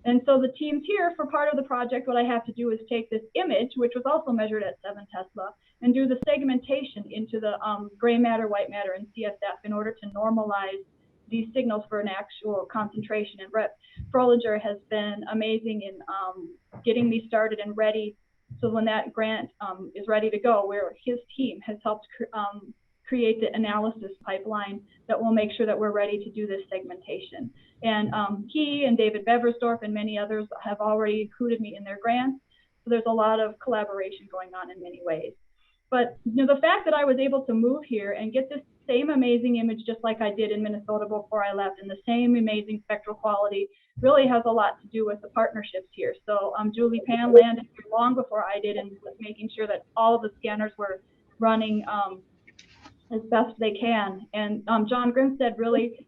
And so the teams here, for part of the project, what I have to do is take this image, which was also measured at 7 Tesla, and do the segmentation into the gray matter, white matter, and CSF in order to normalize these signals for an actual concentration. And Rep Frolinger has been amazing in getting these started and ready. So when that grant is ready to go, where his team has helped create the analysis pipeline that will make sure that we're ready to do this segmentation. And he and David Beversdorf and many others have already included me in their grants. So there's a lot of collaboration going on in many ways. But you know, the fact that I was able to move here and get this same amazing image just like I did in Minnesota before I left, and the same amazing spectral quality, really has a lot to do with the partnerships here. So Julie Pan landed here long before I did, and was making sure that all of the scanners were running as best they can. And John Grimstead really,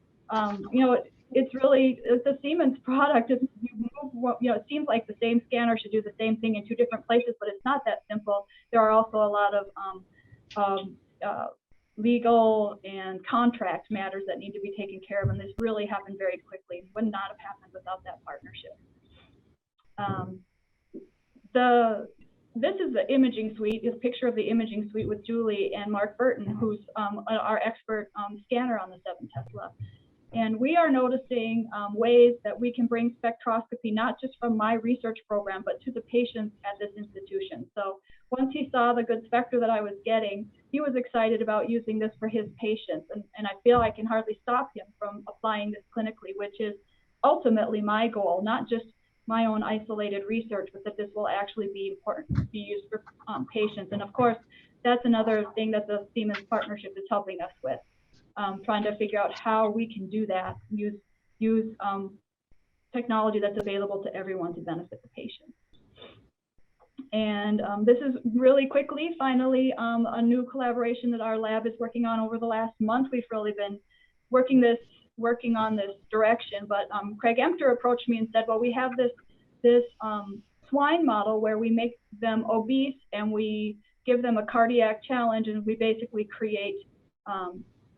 you know, it's a Siemens product. It seems like the same scanner should do the same thing in 2 different places, but it's not that simple. There are also a lot of legal and contract matters that need to be taken care of, and this really happened very quickly. Would not have happened without that partnership. This is the imaging suite, this picture of the imaging suite with Julie and Mark Burton, who's our expert scanner on the 7 Tesla. And we are noticing ways that we can bring spectroscopy, not just from my research program, but to the patients at this institution. So once he saw the good spectra that I was getting, he was excited about using this for his patients. And I feel I can hardly stop him from applying this clinically, which is ultimately my goal, not just my own isolated research, but that this will actually be important to be used for patients. And of course, that's another thing that the Siemens partnership is helping us with. Trying to figure out how we can do that, use technology that's available to everyone to benefit the patient. And this is really quickly, finally, a new collaboration that our lab is working on over the last month. We've really been working on this direction, but Craig Emter approached me and said, well, we have this swine model where we make them obese and we give them a cardiac challenge, and we basically create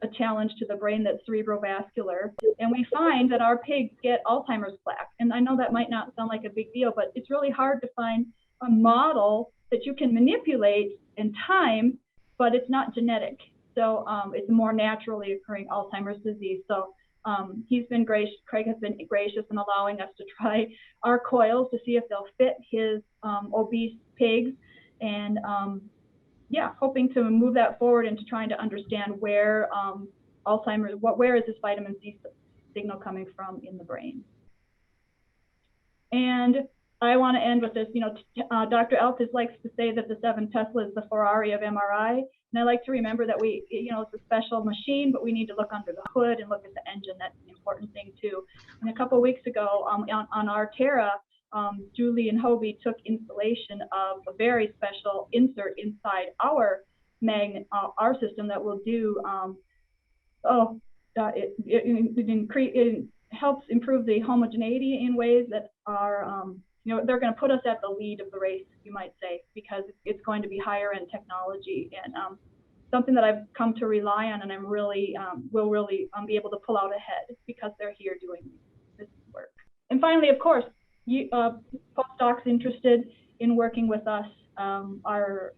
a challenge to the brain that's cerebrovascular. And we find that our pigs get Alzheimer's plaque. And I know that might not sound like a big deal, but it's really hard to find a model that you can manipulate in time, but it's not genetic. So it's more naturally occurring Alzheimer's disease. So he's been gracious, Craig has been gracious in allowing us to try our coils to see if they'll fit his obese pigs. And yeah, hoping to move that forward into trying to understand where Alzheimer's, where is this vitamin C signal coming from in the brain. And I want to end with this, you know, Dr. Altis likes to say that the 7 Tesla is the Ferrari of MRI. And I like to remember that we, you know, it's a special machine, but we need to look under the hood and look at the engine. That's an important thing too. And a couple of weeks ago on our Terra, Julie and Hobie took installation of a very special insert inside our magnet, our system that will do, it helps improve the homogeneity in ways that are, you know, they're going to put us at the lead of the race, you might say, because it's going to be higher end technology and something that I've come to rely on, and I'm really, will really be able to pull out ahead because they're here doing this work. And finally, of course, you, postdocs interested in working with us are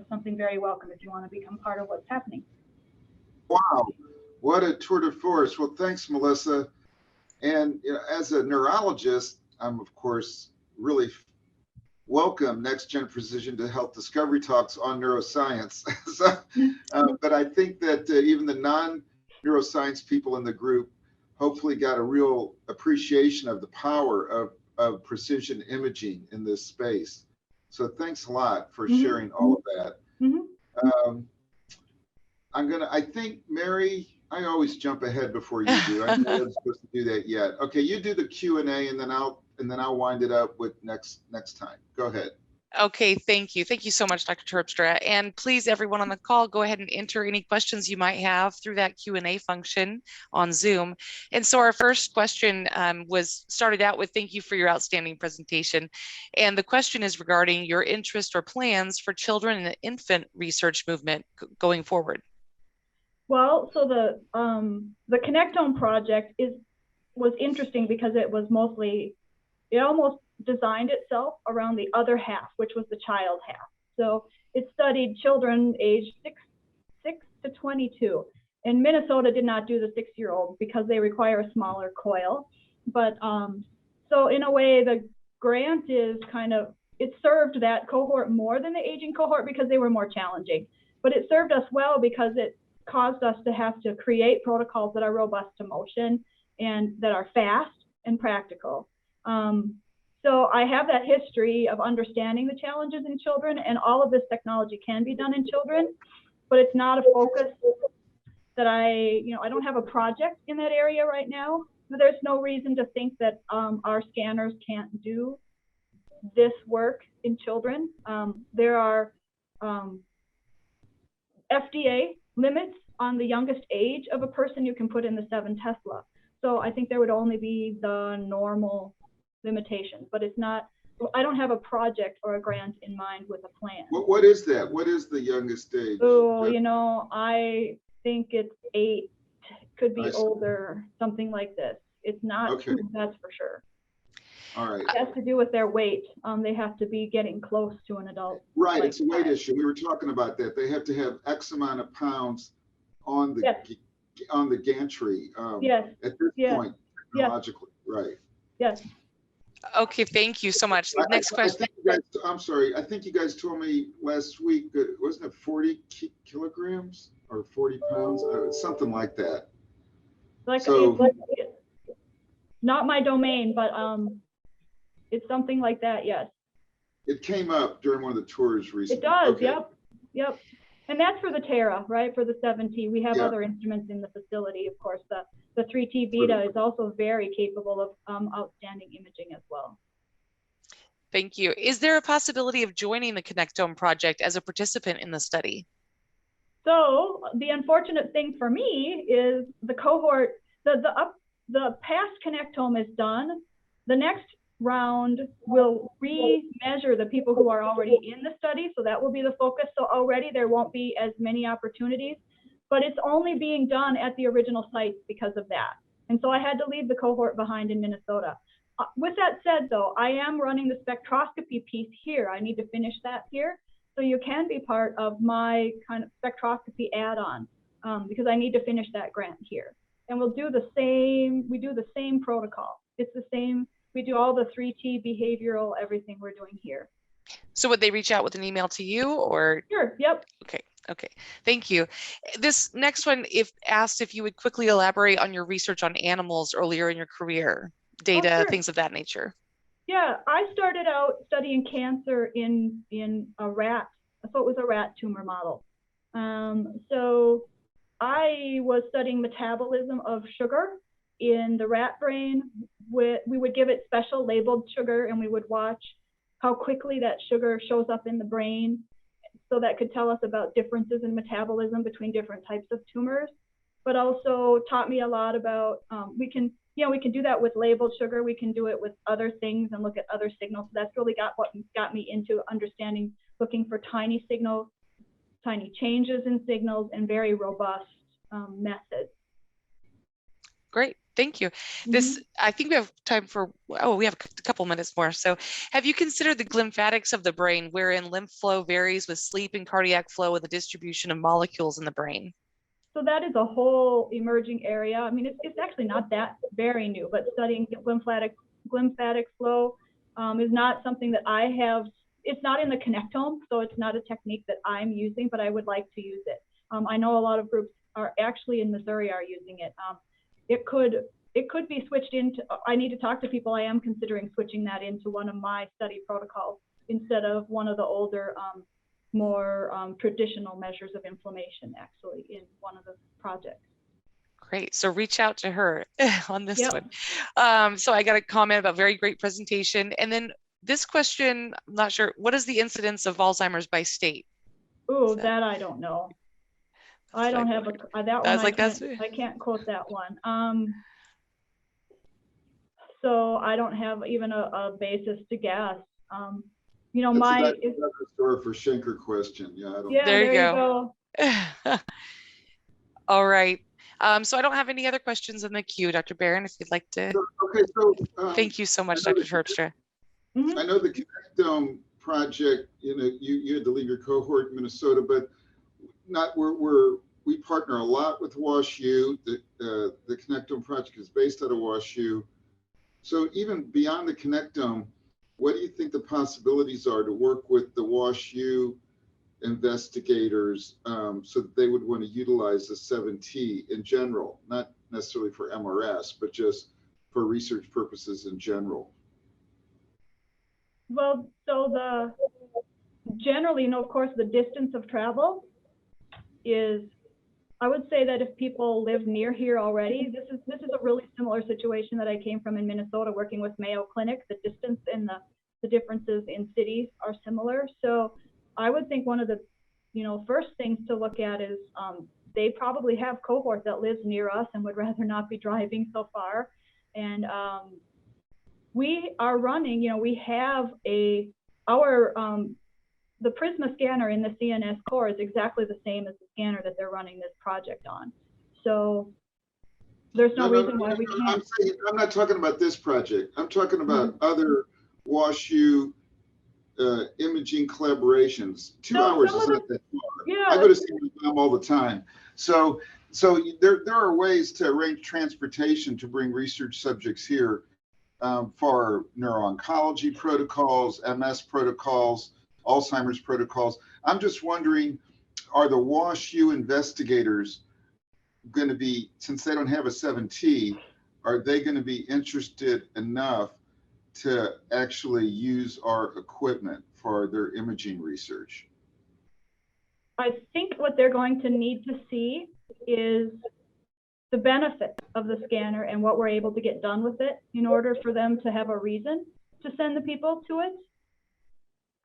something very welcome if you want to become part of what's happening. Wow, what a tour de force. Well, thanks, Melissa. And you know, as a neurologist, I'm of course really welcome NextGen Precision to Health Discovery Talks on neuroscience. So, but I think that even the non-neuroscience people in the group hopefully got a real appreciation of the power of precision imaging in this space. So thanks a lot for sharing all of that. I think, Mary, I always jump ahead before you do. I know I'm supposed to do that yet. Okay, you do the Q&A and then I'll wind it up with next time. Go ahead. Okay, thank you. Thank you so much, Dr. Terpstra. And please, everyone on the call, go ahead and enter any questions you might have through that Q&A function on Zoom. And so our first question was started out with, thank you for your outstanding presentation. And the question is regarding your interest or plans for children and infant research movement going forward. Well, so the Connectome project was interesting because it almost designed itself around the other half, which was the child half. So it studied children aged 6 to 22. And Minnesota did not do the 6-year-olds because they require a smaller coil. But so in a way, the grant is it served that cohort more than the aging cohort because they were more challenging. But it served us well because it caused us to have to create protocols that are robust to motion and that are fast and practical. So I have that history of understanding the challenges in children, and all of this technology can be done in children, but it's not a focus that I don't have a project in that area right now. But there's no reason to think that our scanners can't do this work in children. There are FDA limits on the youngest age of a person you can put in the 7 Tesla. So I think there would only be the normal limitations, but it's not, I don't have a project or a grant in mind with a plan. What is that? What is the youngest age? So, I think it's 8, could be older, something like this. It's not, okay. That's for sure. All right. It has to do with their weight. They have to be getting close to an adult. Right, it's a weight issue. We were talking about that. They have to have X amount of pounds on the on the gantry at this point, technologically, right? Yes. Okay, thank you so much. Next question. I'm sorry. I think you guys told me last week that, wasn't it 40 kilograms or 40 pounds? Something like that. Not my domain, but it's something like that, yes. It came up during one of the tours recently. It does, okay. Yep. And that's for the Terra, right? For the 7T. We have other instruments in the facility, of course. The 3T Beta is also very capable of outstanding imaging as well. Thank you. Is there a possibility of joining the Connectome project as a participant in the study? So the unfortunate thing for me is the cohort, the past Connectome is done. The next round will re-measure the people who are already in the study, so that will be the focus. So already there won't be as many opportunities, but it's only being done at the original sites because of that. And so I had to leave the cohort behind in Minnesota. With that said, though, I am running the spectroscopy piece here. I need to finish that here. So you can be part of my kind of spectroscopy add-on because I need to finish that grant here. And we do the same protocol. It's the same. We do all the 3T behavioral, everything we're doing here. So would they reach out with an email to you or? Sure, yep. Okay, thank you. This next one, if asked if you would quickly elaborate on your research on animals earlier in your career, data, things of that nature. Yeah, I started out studying cancer in a rat. So it was a rat tumor model. So I was studying metabolism of sugar in the rat brain. We would give it special labeled sugar, and we would watch how quickly that sugar shows up in the brain. So that could tell us about differences in metabolism between different types of tumors, but also taught me a lot about, we can do that with labeled sugar. We can do it with other things and look at other signals. So that's really what got me into understanding, looking for tiny signals, tiny changes in signals, and very robust methods. Great, thank you. I think we have time for, we have a couple minutes more. So have you considered the lymphatics of the brain, wherein lymph flow varies with sleep and cardiac flow and the distribution of molecules in the brain? So that is a whole emerging area. I mean, it's actually not that very new, but studying lymphatic flow is not something that I have. It's not in the Connectome, so it's not a technique that I'm using, but I would like to use it. I know a lot of groups are actually in Missouri are using it. It could be switched into, I need to talk to people. I am considering switching that into one of my study protocols instead of one of the older more traditional measures of inflammation actually in one of the projects. Great. So reach out to her on this Yep. one. So I got a comment about very great presentation. And then this question, I'm not sure, what is the incidence of Alzheimer's by state? Ooh, that I don't know. I don't have that one. I can't quote that one. So I don't have even a basis to guess. You know, that's another story for Schenker question. Yeah, I don't. Yeah, there you go. All right. So I don't have any other questions in the queue, Dr. Barron, if you'd like to. Okay, so thank you so much, Dr. Terpstra. I know the Connectome project, you know, you had to leave your cohort in Minnesota, but we partner a lot with WashU. The Connectome project is based out of WashU. So even beyond the Connectome, what do you think the possibilities are to work with the WashU investigators so that they would want to utilize the 7T in general, not necessarily for MRS, but just for research purposes in general? Well, so generally, you know, of course, the distance of travel is, I would say that if people live near here already, this is a really similar situation that I came from in Minnesota working with Mayo Clinic. The distance and the differences in cities are similar. So I would think one of the, you know, first things to look at is they probably have cohort that lives near us and would rather not be driving so far. And we are running, you know, we have the Prisma scanner in the CNS core is exactly the same as the scanner that they're running this project on. So there's no reason why we can't. I'm not talking about this project. I'm talking about other WashU imaging collaborations. 2 hours is not that far. Yeah, I go to see them all the time. So there are ways to arrange transportation to bring research subjects here for neuro-oncology protocols, MS protocols, Alzheimer's protocols. I'm just wondering, are the WashU investigators going to be, since they don't have a 7T, are they going to be interested enough to actually use our equipment for their imaging research? I think what they're going to need to see is the benefit of the scanner and what we're able to get done with it in order for them to have a reason to send the people to it.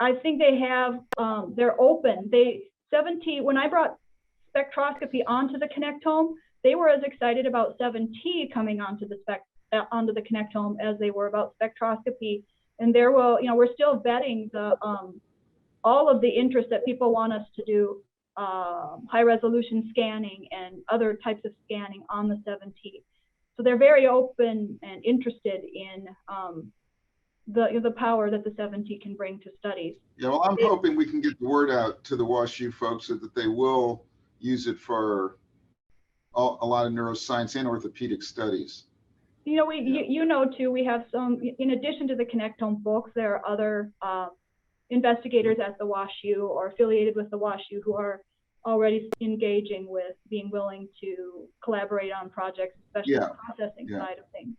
I think they have, they're open. 7T, when I brought spectroscopy onto the Connectome, they were as excited about 7T coming onto the Connectome as they were about spectroscopy. And there will, you know, we're still vetting the all of the interest that people want us to do, high resolution scanning and other types of scanning on the 7T. So they're very open and interested in the power that the 7T can bring to studies. Yeah, well, I'm hoping we can get the word out to the WashU folks so that they will use it for a lot of neuroscience and orthopedic studies. You know, you know too, we have some, in addition to the Connectome folks, there are other investigators at the WashU or affiliated with the WashU who are already engaging with being willing to collaborate on projects, especially the processing side of things.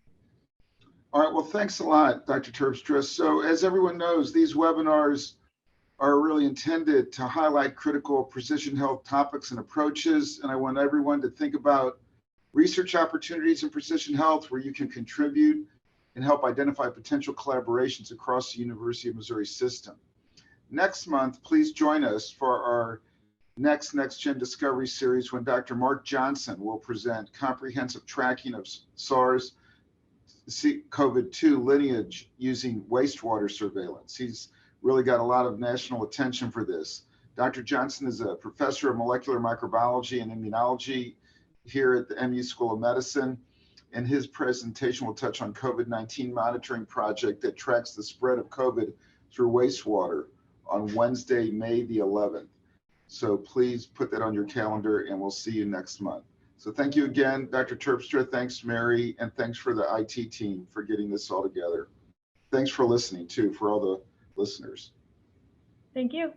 All right, well, thanks a lot, Dr. Terpstra. So as everyone knows, these webinars are really intended to highlight critical precision health topics and approaches. And I want everyone to think about research opportunities in precision health where you can contribute and help identify potential collaborations across the University of Missouri system. Next month, please join us for our NextGen Discovery series when Mark Johnson will present comprehensive tracking of SARS-CoV-2 lineage using wastewater surveillance. He's really got a lot of national attention for this. Dr. Johnson is a professor of molecular microbiology and immunology here at the MU School of Medicine, and his presentation will touch on COVID-19 monitoring project that tracks the spread of COVID through wastewater on Wednesday, May the 11th. So please put that on your calendar and we'll see you next month. So thank you again, Dr. Terpstra, thanks Mary, and thanks for the IT team for getting this all together. Thanks for listening too, for all the listeners. Thank you.